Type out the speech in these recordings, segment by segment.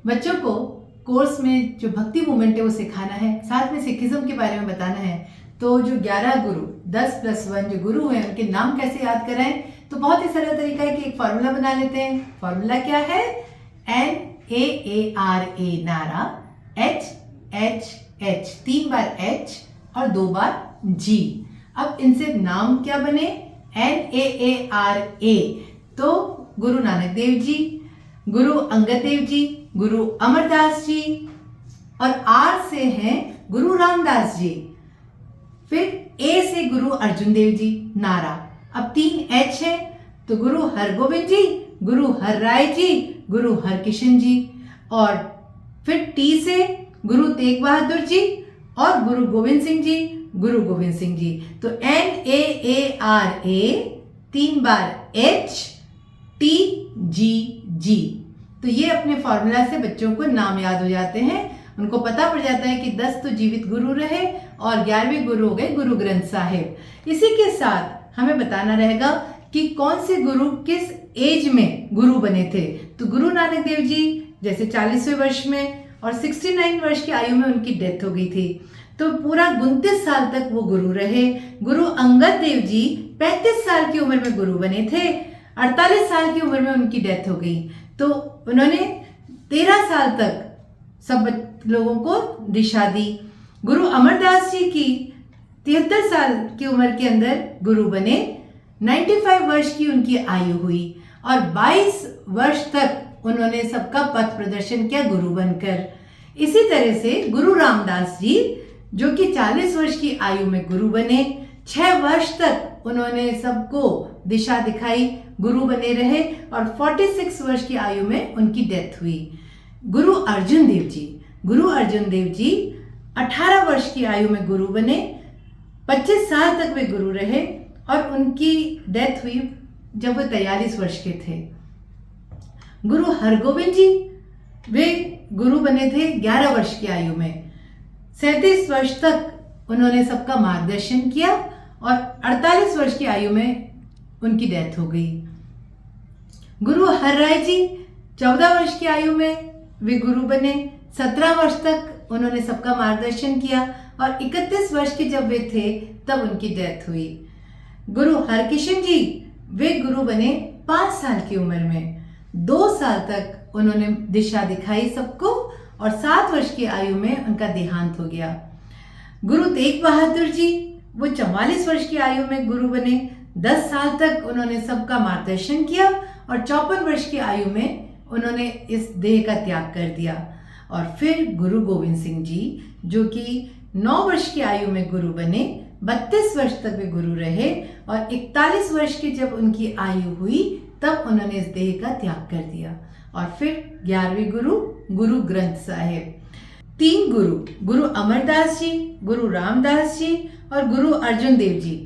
बच्चों को कोर्स में जो भक्ति मूवमेंट है वो सिखाना है, साथ में सिखिज्म के बारे में बताना है। तो जो 11 गुरु 10+1 जो गुरु हैं उनके नाम कैसे याद कराएं, तो बहुत ही सरल तरीका है कि एक फॉर्मूला बना लेते हैं। फॉर्मूला क्या है? NAARA नारा, HHH 3 बार H और 2 बार G। अब इनसे नाम क्या बने? NAARA तो गुरु नानक देव जी, गुरु अंगद देव जी, गुरु अमरदास जी, और R से हैं गुरु रामदास जी। फिर A से गुरु अर्जुन देव जी नारा। अब 3 H है तो गुरु हरगोविंद जी, गुरु हरराय जी, गुरु हरकिशन जी, और फिर T से गुरु तेग बहादुर जी और गुरु गोविंद सिंह जी, गुरु गोविंद सिंह जी। तो NAARA 3 बार HTGG। तो ये अपने फॉर्मूला से बच्चों को नाम याद हो जाते हैं, उनको पता पड़ जाता है कि 10 तो जीवित गुरु रहे और 11वें गुरु हो गए गुरु ग्रंथ साहिब। इसी के साथ हमें बताना रहेगा कि कौन से गुरु किस एज में गुरु बने थे। तो गुरु नानक देव जी जैसे 40वें वर्ष में और 69 वर्ष की आयु में उनकी डेथ हो गई थी, तो पूरा 29 साल तक वो गुरु रहे। गुरु अंगद देव जी 35 साल की उम्र में गुरु बने थे, 48 साल की उम्र में उनकी डेथ हो गई। तो उन्होंने 13 साल तक सब लोगों को दिशा दी। गुरु अमरदास जी की 73 साल की उम्र के अंदर गुरु बने, 95 वर्ष की उनकी आयु हुई और 22 वर्ष तक उन्होंने सबका पथ प्रदर्शन किया गुरु बनकर। इसी तरह से गुरु रामदास जी जो कि 40 वर्ष की आयु में गुरु बने, 6 वर्ष तक उन्होंने सबको दिशा दिखाई, गुरु बने रहे और 46 वर्ष की आयु में उनकी डेथ हुई। गुरु अर्जुन देव जी 18 वर्ष की आयु में गुरु बने, 25 साल तक वे गुरु रहे और उनकी डेथ हुई जब वे 43 वर्ष के थे। गुरु हरगोविंद जी वे गुरु बने थे 11 वर्ष की आयु में, 37 वर्ष तक उन्होंने सबका मार्गदर्शन किया और 48 वर्ष की आयु में उनकी डेथ हो गई। गुरु हरराय जी 14 वर्ष की आयु में वे गुरु बने, 17 वर्ष तक उन्होंने सबका मार्गदर्शन किया और 31 वर्ष के जब वे थे तब उनकी डेथ हुई। गुरु हरकिशन जी वे गुरु बने 5 साल की उम्र में, 2 साल तक उन्होंने दिशा दिखाई सबको और 7 वर्ष की आयु में उनका देहांत हो गया। गुरु तेग बहादुर जी वो 44 वर्ष की आयु में गुरु बने, 10 साल तक उन्होंने सबका मार्गदर्शन किया और 54 वर्ष की आयु में उन्होंने इस देह का त्याग कर दिया। और फिर गुरु गोविंद सिंह जी जो कि 9 वर्ष की आयु में गुरु बने, 32 वर्ष तक वे गुरु रहे और 41 वर्ष की जब उनकी आयु हुई तब उन्होंने इस देह का त्याग कर दिया। और फिर 11वें गुरु गुरु ग्रंथ साहिब। 3 गुरु, गुरु अमरदास जी, गुरु रामदास जी और गुरु अर्जुन देव जी,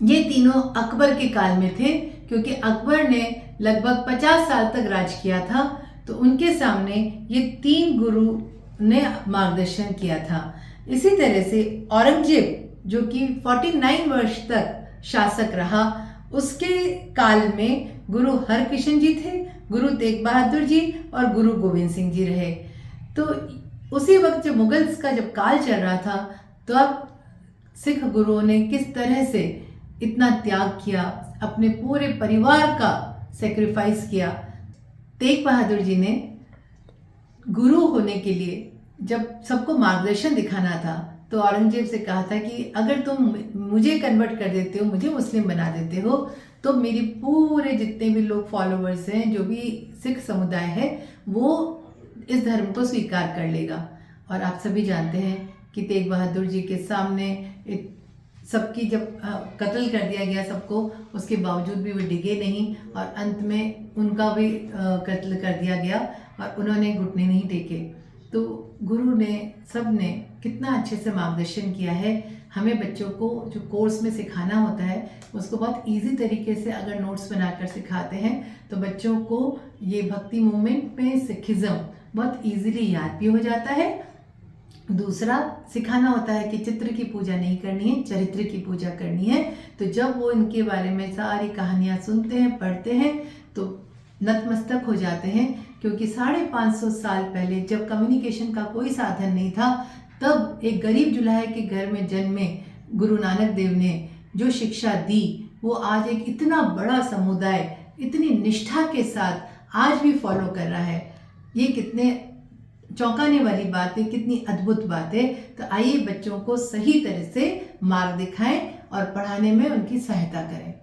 ये तीनों अकबर के काल में थे, क्योंकि अकबर ने लगभग 50 साल तक राज किया था, तो उनके सामने ये 3 गुरु ने मार्गदर्शन किया था। इसी तरह से औरंगजेब जो कि 49 वर्ष तक शासक रहा, उसके काल में गुरु हरकिशन जी थे, गुरु तेग बहादुर जी और गुरु गोविंद सिंह जी रहे। तो उसी वक्त जब मुगल्स का जब काल चल रहा था, तो अब सिख गुरुओं ने किस तरह से इतना त्याग किया, अपने पूरे परिवार का सेक्रीफाइस किया। तेग बहादुर जी ने गुरु होने के लिए जब सबको मार्गदर्शन दिखाना था तो औरंगजेब से कहा था कि अगर तुम मुझे कन्वर्ट कर देते हो, मुझे मुस्लिम बना देते हो, तो मेरी पूरे जितने भी लोग फॉलोवर्स हैं, जो भी सिख समुदाय है, वो इस धर्म को स्वीकार कर लेगा। और आप सभी जानते हैं कि तेग बहादुर जी के सामने सबकी जब कत्ल कर दिया गया सबको, उसके बावजूद भी वो डिगे नहीं और अंत में उनका भी कत्ल कर दिया गया और उन्होंने घुटने नहीं टेके। तो गुरु ने सब ने कितना अच्छे से मार्गदर्शन किया है। हमें बच्चों को जो कोर्स में सिखाना होता है उसको बहुत इजी तरीके से अगर नोट्स बनाकर सिखाते हैं तो बच्चों को ये भक्ति मूवमेंट में सिखिज्म बहुत इजीली याद भी हो जाता है। दूसरा सिखाना होता है कि चित्र की पूजा नहीं करनी है, चरित्र की पूजा करनी है। तो जब वो इनके बारे में सारी कहानियाँ सुनते हैं, पढ़ते हैं, तो नतमस्तक हो जाते हैं क्योंकि 550 साल पहले जब कम्युनिकेशन का कोई साधन नहीं था, तब एक गरीब जुलाहे के घर में जन्मे गुरु नानक देव ने जो शिक्षा दी वो आज एक इतना बड़ा समुदाय इतनी निष्ठा के साथ आज भी फॉलो कर रहा है। ये कितने चौंकाने वाली बात है, कितनी अद्भुत बात है। तो आइए बच्चों को सही तरह से मार्ग दिखाएं और पढ़ाने में उनकी सहायता करें।